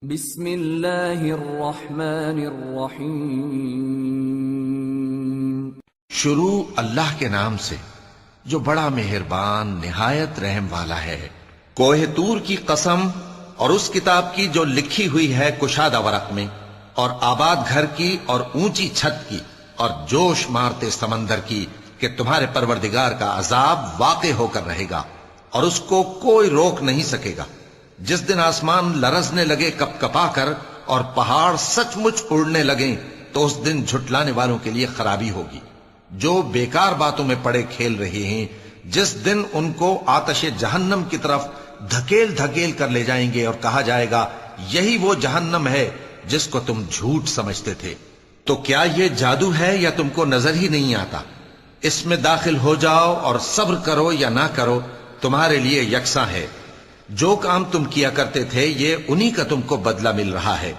بسم اللہ الرحمن الرحیم۔ شروع اللہ کے نام سے جو بڑا مہربان نہایت رحم والا ہے۔ کوہ طور کی قسم اور اس کتاب کی جو لکھی ہوئی ہے کشادہ ورق میں، اور آباد گھر کی اور اونچی چھت کی، اور جوش مارتے سمندر کی کہ تمہارے پروردگار کا عذاب واقع ہو کر رہے گا اور اس کو کوئی روک نہیں سکے گا۔ جس دن آسمان لرزنے لگے کپ کپا کر اور پہاڑ سچ مچ اڑنے لگیں تو اس دن جھٹلانے والوں کے لیے خرابی ہوگی جو بیکار باتوں میں پڑے کھیل رہے ہیں۔ جس دن ان کو آتش جہنم کی طرف دھکیل دھکیل کر لے جائیں گے اور کہا جائے گا یہی وہ جہنم ہے جس کو تم جھوٹ سمجھتے تھے۔ تو کیا یہ جادو ہے یا تم کو نظر ہی نہیں آتا؟ اس میں داخل ہو جاؤ اور صبر کرو یا نہ کرو تمہارے لیے یکساں ہے۔ جو کام تم کیا کرتے تھے یہ انہی کا تم کو بدلہ مل رہا ہے۔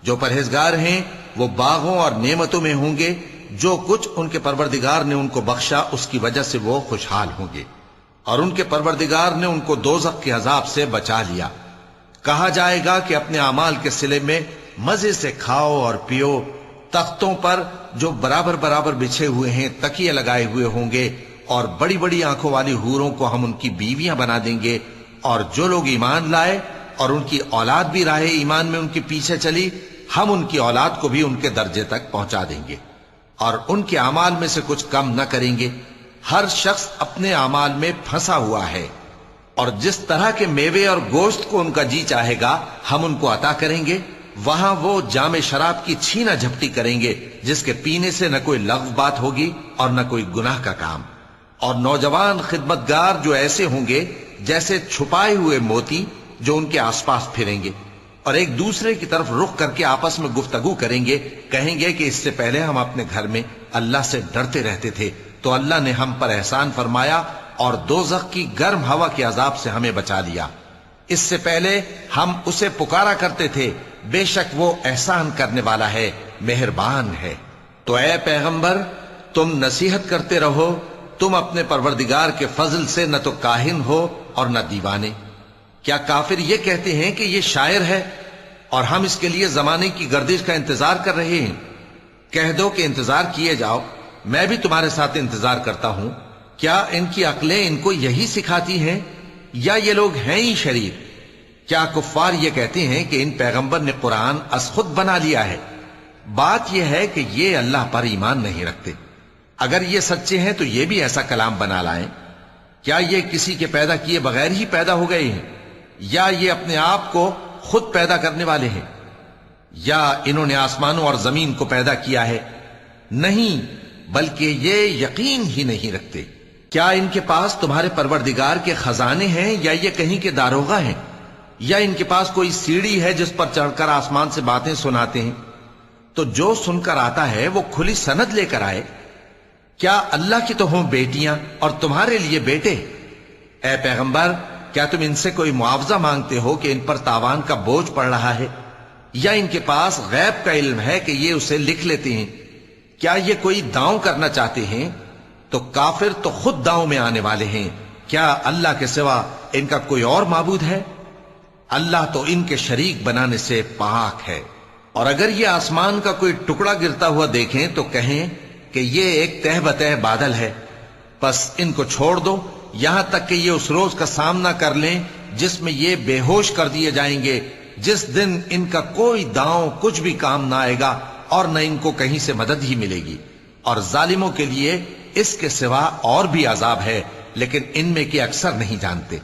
جو پرہیزگار ہیں وہ باغوں اور نعمتوں میں ہوں گے، جو کچھ ان کے پروردگار نے ان کو بخشا اس کی وجہ سے وہ خوشحال ہوں گے، اور ان کے پروردگار نے ان کو دوزخ کے عذاب سے بچا لیا۔ کہا جائے گا کہ اپنے اعمال کے صلے میں مزے سے کھاؤ اور پیو، تختوں پر جو برابر برابر بچھے ہوئے ہیں تکیے لگائے ہوئے ہوں گے، اور بڑی بڑی آنکھوں والی حوروں کو ہم ان کی بیویاں بنا دیں گے۔ اور جو لوگ ایمان لائے اور ان کی اولاد بھی راہ ایمان میں ان کے پیچھے چلی، ہم ان کی اولاد کو بھی ان کے درجے تک پہنچا دیں گے اور ان کے اعمال میں سے کچھ کم نہ کریں گے۔ ہر شخص اپنے اعمال میں پھنسا ہوا ہے، اور جس طرح کے میوے اور گوشت کو ان کا جی چاہے گا ہم ان کو عطا کریں گے۔ وہاں وہ جام شراب کی چھینا جھپٹی کریں گے جس کے پینے سے نہ کوئی لغو بات ہوگی اور نہ کوئی گناہ کا کام۔ اور نوجوان خدمتگار جو ایسے ہوں گے جیسے چھپائے ہوئے موتی جو ان کے آس پاس پھریں گے اور ایک دوسرے کی طرف رخ کر کے آپس میں گفتگو کریں گے، کہیں گے کہ اس سے پہلے ہم اپنے گھر میں اللہ سے ڈرتے رہتے تھے تو اللہ نے ہم پر احسان فرمایا اور دوزخ کی گرم ہوا کے عذاب سے ہمیں بچا لیا۔ اس سے پہلے ہم اسے پکارا کرتے تھے، بے شک وہ احسان کرنے والا ہے، مہربان ہے۔ تو اے پیغمبر تم نصیحت کرتے رہو، تم اپنے پروردگار کے فضل سے نہ تو کاہن ہو اور نہ دیوانے۔ کیا کافر یہ کہتے ہیں کہ یہ شاعر ہے اور ہم اس کے لیے زمانے کی گردش کا انتظار کر رہے ہیں؟ کہہ دو کہ انتظار کیے جاؤ، میں بھی تمہارے ساتھ انتظار کرتا ہوں۔ کیا ان کی عقلیں ان کو یہی سکھاتی ہیں یا یہ لوگ ہیں ہی شریر؟ کیا کفار یہ کہتے ہیں کہ ان پیغمبر نے قرآن از خود بنا لیا ہے؟ بات یہ ہے کہ یہ اللہ پر ایمان نہیں رکھتے۔ اگر یہ سچے ہیں تو یہ بھی ایسا کلام بنا لائیں۔ کیا یہ کسی کے پیدا کیے بغیر ہی پیدا ہو گئے ہیں، یا یہ اپنے آپ کو خود پیدا کرنے والے ہیں، یا انہوں نے آسمانوں اور زمین کو پیدا کیا ہے؟ نہیں، بلکہ یہ یقین ہی نہیں رکھتے۔ کیا ان کے پاس تمہارے پروردگار کے خزانے ہیں یا یہ کہیں کے داروغہ ہیں، یا ان کے پاس کوئی سیڑھی ہے جس پر چڑھ کر آسمان سے باتیں سناتے ہیں؟ تو جو سن کر آتا ہے وہ کھلی سند لے کر آئے۔ کیا اللہ کی تو ہوں بیٹیاں اور تمہارے لیے بیٹے؟ اے پیغمبر کیا تم ان سے کوئی معاوضہ مانگتے ہو کہ ان پر تاوان کا بوجھ پڑ رہا ہے، یا ان کے پاس غیب کا علم ہے کہ یہ اسے لکھ لیتے ہیں؟ کیا یہ کوئی داؤں کرنا چاہتے ہیں؟ تو کافر تو خود داؤں میں آنے والے ہیں۔ کیا اللہ کے سوا ان کا کوئی اور معبود ہے؟ اللہ تو ان کے شریک بنانے سے پاک ہے۔ اور اگر یہ آسمان کا کوئی ٹکڑا گرتا ہوا دیکھیں تو کہیں کہ یہ ایک تہ بتہ بادل ہے، پس ان کو چھوڑ دو یہاں تک کہ یہ اس روز کا سامنا کر لیں جس میں یہ بے ہوش کر دیے جائیں گے، جس دن ان کا کوئی داؤں کچھ بھی کام نہ آئے گا اور نہ ان کو کہیں سے مدد ہی ملے گی۔ اور ظالموں کے لیے اس کے سوا اور بھی عذاب ہے، لیکن ان میں کے اکثر نہیں جانتے۔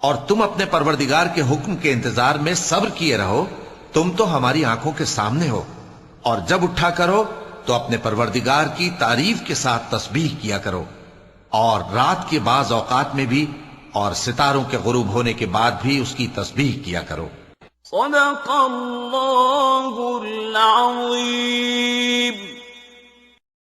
اور تم اپنے پروردگار کے حکم کے انتظار میں صبر کیے رہو، تم تو ہماری آنکھوں کے سامنے ہو۔ اور جب اٹھا کرو تو اپنے پروردگار کی تعریف کے ساتھ تسبیح کیا کرو، اور رات کے بعض اوقات میں بھی اور ستاروں کے غروب ہونے کے بعد بھی اس کی تسبیح کیا کرو۔ صدق اللہ العظیم۔